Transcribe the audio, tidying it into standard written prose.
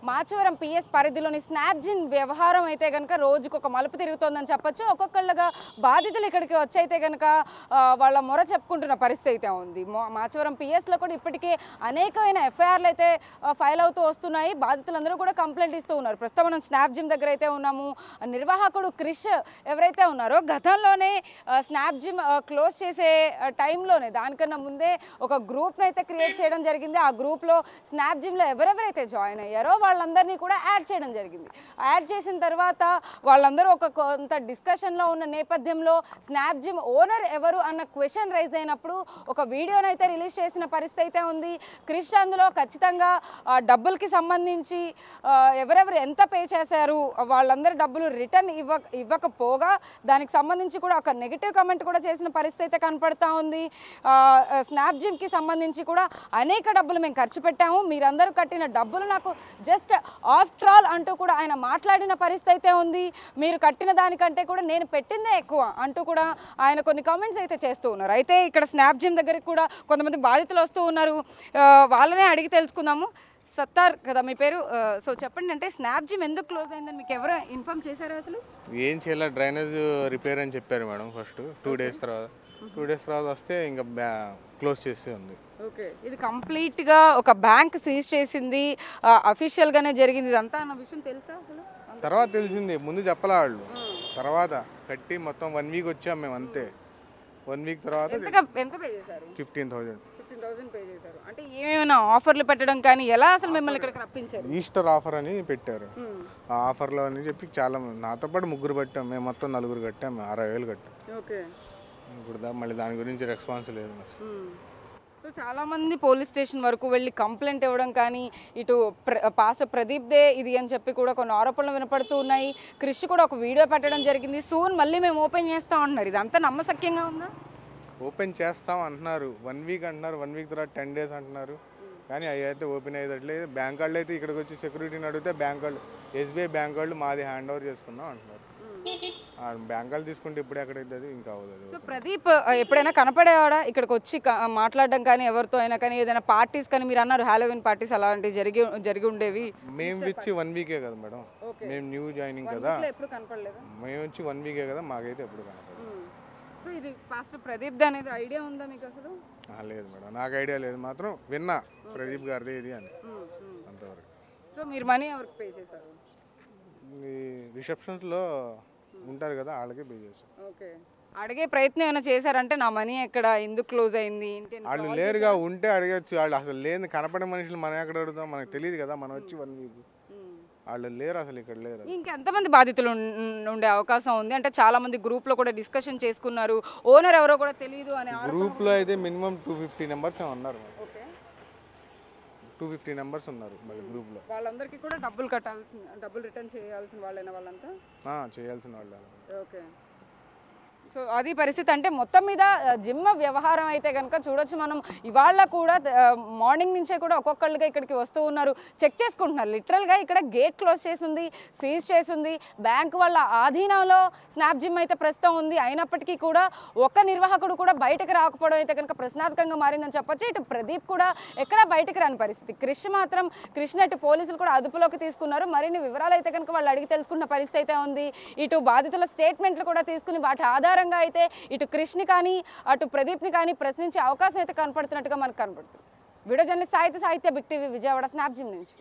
Machavaram PS పరిధిలోని స్నాప్జిన్ వ్యవహారం అయితే కనుక రోజుకొక మలుపు తిరుగుతోందని చెప్పొచ్చు. ఒక్కొక్కళ్ళగా బాధితులు ఇక్కడికి వచ్చైతే కనుక వాళ్ళ మొర చెప్పుకుంటున్న పరిస్థితి అయితే ఉంది. మాచవరం పిఎస్లో కూడా ఇప్పటికే అనేకమైన ఎఫ్ఐఆర్లు అయితే ఫైల్ అవుతూ వస్తున్నాయి. బాధితులందరూ కూడా కంప్లైంట్ ఇస్తూ ఉన్నారు. ప్రస్తుతం మనం స్నాప్జిన్ దగ్గర అయితే ఉన్నాము. నిర్వాహకుడు క్రిష్ ఎవరైతే ఉన్నారో గతంలోనే స్నాప్జిమ్ క్లోజ్ చేసే టైంలోనే దానికన్నా ముందే ఒక గ్రూప్ని అయితే క్రియేట్ చేయడం జరిగింది. ఆ గ్రూప్లో స్నాప్జిమ్లో ఎవరెవరైతే జాయిన్ అయ్యారో వాళ్ళందరినీ కూడా యాడ్ చేయడం జరిగింది. యాడ్ చేసిన తర్వాత వాళ్ళందరూ ఒక కొంత డిస్కషన్లో ఉన్న నేపథ్యంలో స్నాప్జిమ్ ఓనర్ ఎవరు అన్న క్వశ్చన్ రైజ్ అయినప్పుడు ఒక వీడియోని అయితే రిలీజ్ చేసిన పరిస్థితి అయితే ఉంది. క్రిష్ అందులో ఖచ్చితంగా డబ్బులకి సంబంధించి ఎవరెవరు ఎంత పే చేశారు, వాళ్ళందరూ డబ్బులు రిటర్న్ ఇవ్వకపోగా దానికి సంబంధించి కూడా ఒక నెగిటివ్ కామెంట్ కూడా చేసిన పరిస్థితి అయితే కనపడతా ఉంది. స్నాప్జిమ్కి సంబంధించి కూడా అనేక డబ్బులు మేము ఖర్చు పెట్టాము, మీరందరూ కట్టిన డబ్బులు నాకు జస్ట్ ఆఫ్టర్ ఆల్ అంటూ కూడా ఆయన మాట్లాడిన పరిస్థితి అయితే ఉంది. మీరు కట్టిన దానికంటే కూడా నేను పెట్టిందే ఎక్కువ అంటూ కూడా ఆయన కొన్ని కామెంట్స్ అయితే చేస్తూ ఉన్నారు. అయితే ఇక్కడ స్నాప్జిమ్ దగ్గరికి కూడా కొంతమంది బాధితులు వస్తూ ఉన్నారు. వాళ్ళనే అడిగి తెలుసుకుందాము. సత్తార్ కదా మీ పేరు? సో చెప్పండి, అంటే స్నాప్జిమ్ ఎందుకు క్లోజ్ అయిందని మీకు ఎవరు ఇన్ఫార్మ్ చేశారు? అసలు ఏం చేయాలి, డ్రైనేజ్ రిపేర్ అని చెప్పారు మేడం. ఫస్ట్ 2 days తర్వాత వస్తే ఇంకా క్లోజ్ చేసి ఉంది. ఓకే, ఇది కంప్లీట్గా ఒక బ్యాంక్ సీజ్ చేసింది, అఫీషియల్గానే జరిగింది ఇదంతా అన్న విషయం తెలుసా అసలు? తర్వాత తెలిసింది, ముందు చెప్పలే వాళ్ళు. తర్వాత కట్టి మొత్తం 1 week వచ్చాం మేము, అంతే. 1 week తర్వాత ఎంత పే చేశారు? 15,000 పే చేశారు. అంటే ఏమైనా ఆఫర్లు పెట్టడం కానీ ఎలా అసలు మిమ్మల్ని ఇక్కడికి రప్పించారు? ఈస్టర్ ఆఫర్ అని పెట్టారు. ఆ ఆఫర్లో అని చెప్పి చాలా నాతో పాటు 3 కట్టాం, మేము మొత్తం 4 కట్టాము, 60,000 కట్టాం. ఓకే, ఇప్పుడు మళ్ళీ దాని గురించి రెస్పాన్స్ లేదు మరి. సో చాలామంది పోలీస్ స్టేషన్ వరకు వెళ్ళి కంప్లైంట్ ఇవ్వడం కానీ, ఇటు పాస్టర్ ప్రదీప్ దే ఇది అని చెప్పి కూడా కొన్ని ఆరోపణలు వినపడుతూ ఉన్నాయి. క్రిష్ కూడా ఒక వీడియో పెట్టడం జరిగింది, సూన్ మళ్ళీ మేము ఓపెన్ చేస్తాం అంటున్నారు. ఇదంతా నమ్మశక్యంగా ఉందా? ఓపెన్ చేస్తాం అంటున్నారు, 1 week అంటున్నారు, 1 week తర్వాత 10 days అంటున్నారు. కానీ అవి అయితే ఓపెన్ అయ్యేటట్లేదు. బ్యాంక్ వాళ్ళు అయితే ఇక్కడికి వచ్చి సెక్యూరిటీని అడిగితే బ్యాంక్ వాళ్ళు, SBI బ్యాంక్ వాళ్ళు మాది హ్యాండ్ ఓవర్ చేసుకున్నాం అంటున్నారు. బ్యాంక్ వాళ్ళు తీసుకుంటే ఇప్పుడు ఎక్కడైతుంది, ఇంకా అవుతుంది. సో ప్రదీప్ ఎప్పుడైనా కనపడేవాడా ఇక్కడికి వచ్చి మాట్లాడడం కానీ, ఎవరితో అయినా కానీ, ఏదైనా పార్టీస్ కానీ? మీరు అన్నారు హాలోవిన్ పార్టీస్ అలాంటివి జరిగి ఉండేవి. మేము వచ్చి 1 week కదా మేడం, మేము న్యూ జాయినింగ్ కదా, ఎప్పుడు కనపడలేదు. మేము వచ్చి 1 week కదా, మాకైతే ఎప్పుడు కనపడలేదు. సో ఇది పాస్టర్ ప్రదీప్ అనేది ఐడియా ఉందా మీకు అసలు? లేదు మేడం, నాకు ఐడియా లేదు, మాత్రం విన్నా ప్రదీప్ గారిది ఇది అని, అంతవరకు. సో మీరు మనీ ఎవరికి పే చేశారు? ఈ రిసెప్షన్స్లో ఉంటారు కదా, వాళ్ళకి పే చేశారు. ఓకే, అడిగే ప్రయత్నం ఏమైనా చేశారంటే నా మనీ ఎక్కడ, ఎందుకు క్లోజ్ అయింది ఏంటి? వాళ్ళు లేరుగా, ఉంటే అడగచ్చు. వాళ్ళు అసలు లేని కనపడే మనుషులు మనం ఎక్కడ అడుగుతాం, మనకు తెలియదు కదా. మనం వచ్చి 1 week, వాళ్ళు లేరు, అసలు ఇక్కడ లేరు. ఇంకెంతమంది బాధితులు ఉండే అవకాశం ఉంది? అంటే చాలా మంది గ్రూప్ లో కూడా డిస్కషన్ చేసుకున్నారు, ఓనర్ ఎవరో కూడా తెలియదు అని. గ్రూప్ లో అయితే మినిమం 250 members ఉన్నారు. 250 members ఉన్నారు మళ్ళీ గ్రూప్ లో. వాళ్ళందరికీ కూడా డబ్బులు రిటర్న్ చేయాల్సిన వాళ్ళైనా వాళ్ళంతా చేయాల్సిన వాళ్ళు. ఓకే, సో అది పరిస్థితి. అంటే మొత్తం మీద జిమ్ వ్యవహారం అయితే కనుక చూడొచ్చు మనం. ఇవాళ కూడా మార్నింగ్ నుంచే కూడా ఒక్కొక్కళ్ళుగా ఇక్కడికి వస్తూ ఉన్నారు, చెక్ చేసుకుంటున్నారు. లిటరల్గా ఇక్కడ గేట్ క్లోజ్ చేసింది, సీజ్ చేసింది, బ్యాంక్ వాళ్ళ ఆధీనంలో స్నాప్ జిమ్ అయితే ప్రస్తుతం ఉంది. అయినప్పటికీ కూడా ఒక్క నిర్వాహకుడు కూడా బయటకు రాకపోవడం అయితే కనుక ప్రశ్నార్థకంగా మారిందని చెప్పొచ్చు. ఇటు ప్రదీప్ కూడా ఎక్కడా బయటకు రాని పరిస్థితి. క్రిష్ నటు పోలీసులు కూడా అదుపులోకి తీసుకున్నారు. మరిన్ని వివరాలు అయితే కనుక వాళ్ళు అడిగి తెలుసుకున్న పరిస్థితి అయితే ఉంది. ఇటు బాధితుల స్టేట్మెంట్లు కూడా తీసుకుని వాటి ఆధారంగా అయితే ఇటు క్రిష్ని కానీ అటు ప్రదీప్ని కానీ ప్రశ్నించే అవకాశం అయితే కనపడుతున్నట్టుగా మనకు కనపడుతుంది. వీడియో జర్నలిస్ట్ సాహిత్య బిగ్ టీవీ విజయవాడ స్నాప్జిమ్ నుంచి.